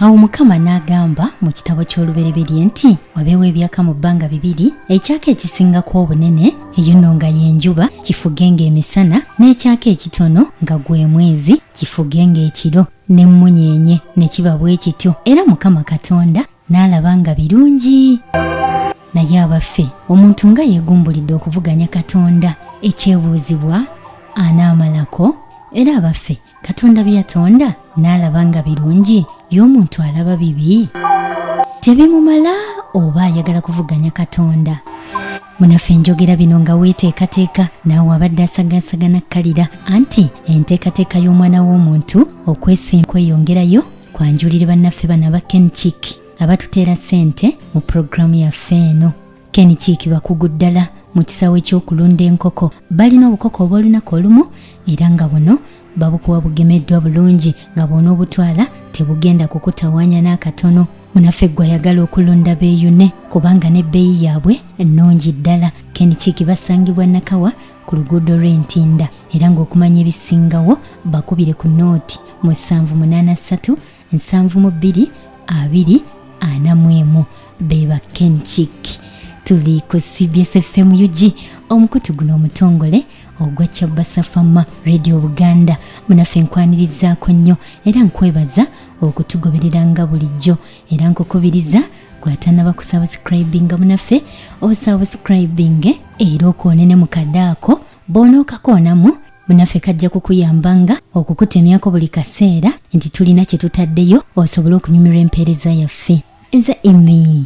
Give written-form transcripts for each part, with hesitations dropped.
Awo Mukama n'agamba mu kitabo ky'olubereberye nti wabeewo ebyaka mu bbanga bibiri, ekyaka ekisingako obunene eyo nno nga y'enjuba kifugenga emisana, n'ekyaka ekitono nga gwe mwezi kifugenga ekiro, n'emmunyeenye ne kiba bwe kityo. Era Mukama Katonda n'alaba nga birungi. Naye abaffe omuntu nga yeegumbulidde okuvuganya Katonda, ekyebuuzibwa anaamalako? Era abaffe Katonda bye yatonda n'alaba nga birungi, y'omuntu alaba bibi? Tebimumala oba ayagala kuvuganya Katonda? Munaffe njogera bino nga weeteekateeka naawe abadde asagaasagana kkalira anti enteekateeka y'omwana w'omuntu okweyongerayo kwanjulire bannaffe bano aba Kenchick abatuteera ssente mu pulogulaamu yaffe eno. Kenchick bakugu ddala mu kisaawe ky'okulunda enkoko. Balina obukoko obw'olunaku olumu era nga buno babukuwa bugemeddwa bulungi nga bw'ona obutwala tebugenda kukutawaanya n'akatono. Munaffe gwe ayagala okulunda beeyune kubanga n'ebbeeyi yaabwe ennungi ddala. Kenchick basangibwa Nakawa ku luguudo lw'Entinda era ng'okumanya ebisingawo bakubire ku nooti mu 783 72 241 beba Kenchick. Tuli ku CBS FM UG omukutu guno omutongole ogwa Chabasa Fama Radio Buganda. Munaffe nkwanirizaako nnyo era nkwebaza okutugoberera nga bulijjo era nkukubiriza gwatannaba kusubscribinga munaffe osubscribinge era okoonene mu kaddaako bw'onookakoonamu munaffe kajja kukuyambanga okukutemyako buli kaseera nti tulina kye tutaddeyo osobole okunyumirwa empeereza yaffe. Nze Emi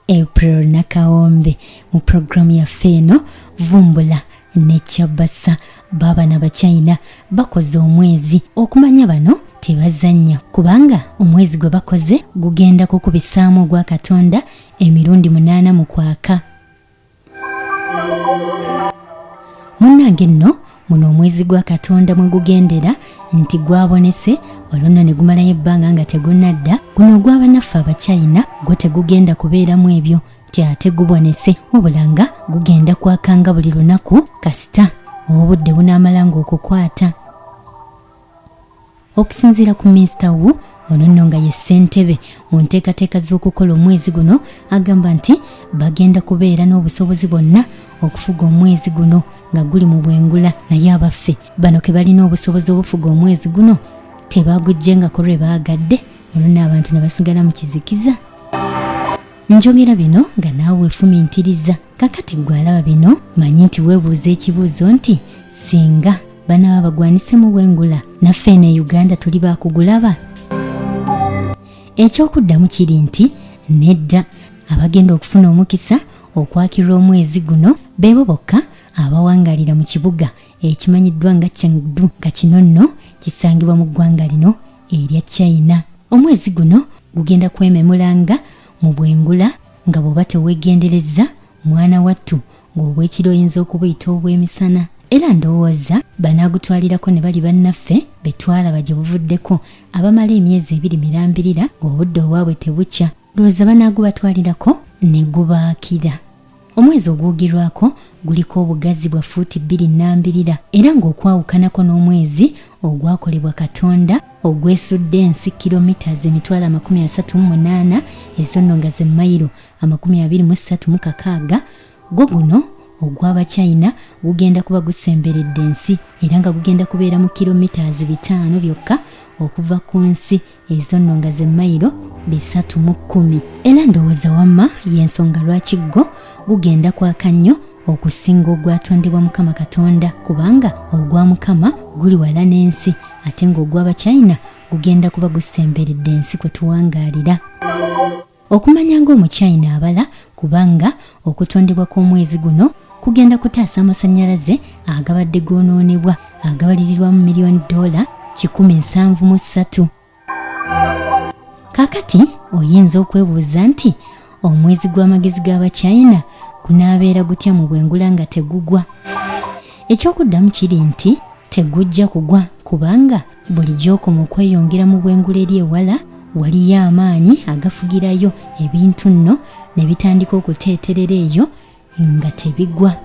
April Nakawombe mu pulogulaamu yaffe eno Vumbula ne Chabasa. Baba n'Abachina bakoze omwezi, okumanya bano tebazannya kubanga omwezi gwe bakoze gugenda kukubisaamu ogwa Katonda emirundi 8 mu kwaka. Munnange nno muno omwezi gwa Katonda mwe gugendera nti gwabonese olwo nno ne gumalayo ebbanga nga tegunnadda. Guno gw'abannaffe Abachina gwo tegugenda kubeeramu ebyo nti ate gubonese, wabula nga gugenda kwakanga buli lunaku kasita obudde bunaamala ng'okukwata. Okusinziira ku Mr. Wu ono nno nga ye ssentebe mu nteekateeka z'okukola omwezi guno, agamba nti bagenda kubeera n'obusobozi bwonna okufuga omwezi guno nga guli mu bwengula. Naye abaffe bano ke balina obusobozi obufuga omwezi guno tebaguggyengako lwe baagadde, olwo n'abantu ne basigala mu kizikiza. Njogera bino nga naawe weefumintiriza. Kakati gwe alaba bino manyi nti weebuuza ekibuuzo nti singa banaaba bagwanise mu bwengula naffe eno e Uganda tuli baakugulaba? Ekyokuddamu kiri nti nedda. Abagenda okufuna omukisa okwakirwa omwezi guno beebo bokka abawangalira mu kibuga ekimanyiddwa nga Chengdu, nga kino nno kisangibwa mu ggwanga lino erya China. Omwezi guno gugenda kwememulanga mu bwengula nga bw'oba teweegendereza mwana wattu ng'obwekiro oyinza okubuyita obw'emisana. Era ndowooza banaagutwalirako ne bali bannaffe betwalaba gye buvuddeko abamala emyezi 2 mirambirira ng'obudde obwabwe tebukya. Ndowooza banaagubatwalirako ne gubaakira. Omwezi ogwogirwako guliko obugazi bwa fuuti 2.2 era ng'okwawukanako n'omwezi ogwakolebwa Katonda ogwesudde ensi kilometers 38 ezo nno nga ze mayiro 23.6. Gwo guno ogw'Abachina gugenda kuba gusemberedde ensi era nga gugenda kubeera mu kilometers 5 byokka okuva ku nsi ezo nno nga ze mayiro 310. Era ndowooza wamma y'ensonga lwaki gwo gugenda kwaka nnyo okusinga ogwatondebwa Mukama Katonda kubanga ogwa Mukama guli wala n'ensi ate ng'ogw'Abachina gugenda kuba gusemberedde ensi kwe tuwangaalira. Okumanya ng'Omuchina abala kubanga okutondebwa kw'omwezi guno kugenda kutaasa amasannyalaze agabadde goonoonebwa agabalirirwamu miliyoni $173. Kakati oyinza okwebuuza nti omwezi gw'amagezi g'Abachina gunaabeera gutya mu bwengula nga tegugwa? Ekyokuddamu kiri nti tegujja kugwa kubanga bulijjo okoma okweyongera mu bwengula eri ewala waliyo amaanyi agafugirayo ebintu nno ne bitandika okuteeterera eyo nga tebigwa.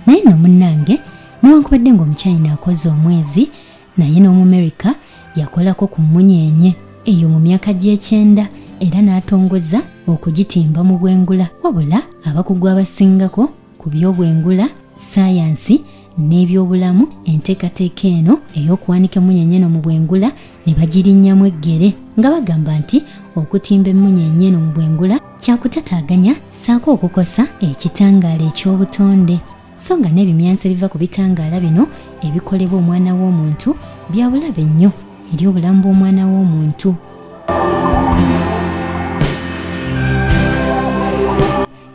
Naye no munnange newankubadde ng'Omuchina akoze omwezi naye n'Omumerika yakolako ku mmunyenye eyo mu myaka gy'ekyenda era n'atongoza okugitimba mu bwengula. Wabula abakugu abasingako ku by'obwengula, sayansi n'ebyobulamu enteekateeka eno ey'okuwanika emmunyenye eno mu bwengula ne bagirinnyamu eggere nga bagamba nti okutimba emmunyenye eno mu bwengula kyakutataaganya saako okukosa ekitangaala eky'obutonde, so nga n'ebimyansa ebiva ku bitangaala bino ebikolebwa omwana w'omuntu bya bulabe nnyo eri obulamu bw'omwana w'omuntu.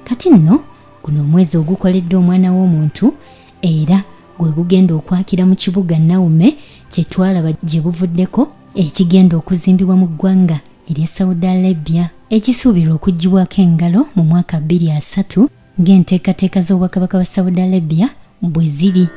Kati nno guno omwezi ogukoleddwa omwana w'omuntu era gwe gugenda okwakira mu kibuga Naume kye twalaba gye buvuddeko ekigenda okuzimbibwa mu ggwanga erya Saudi Arabia, ekisuubirwa okuggibwako engalo mu mwaka 2030 ng'enteekateeka z'obwakabaka bwa Saudi Arabia bwe ziri.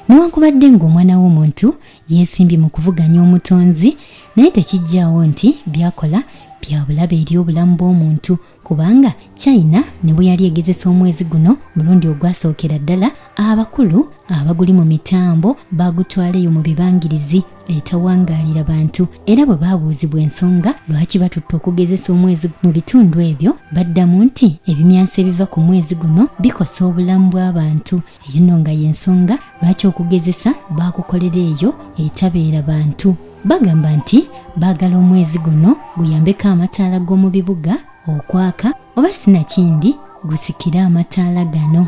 Newankubadde ng'omwana w'omuntu yeesimbye mu kuvuganya omutonzi, naye tekijjaawo nti byakola bya bulabe eri obulamu bw'omuntu, kubanga China ne bwe yali egezesa omwezi guno mulundi ogwasookera ddala, abakulu abaguli mu mitambo bagutwaleyo mu bibangirizi etawangaalira bantu, era bwe baabuuzibwa ensonga lwaki batutte okugezesa omwezi mu bitundu ebyo baddamu nti ebimyansa ebiva ku mwezi guno bikosa obulamu bw'abantu. Eyo nno nga y'ensonga lwaki okugezesa baakukolera eyo etabeera bantu. Bagamba nti baagala omwezi guno guyambeko amataala g'omu bibuga okwaka, oba sinakindi gusikire amataala gano.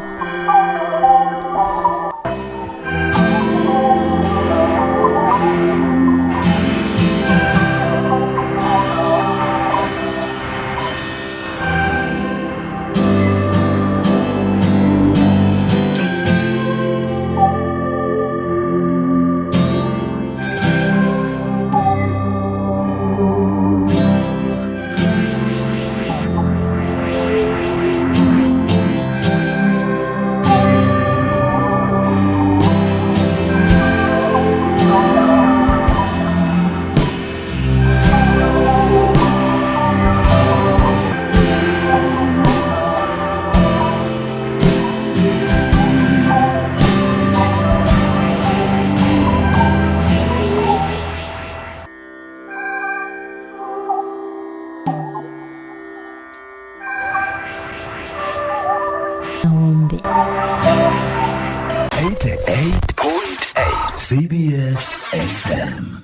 CBS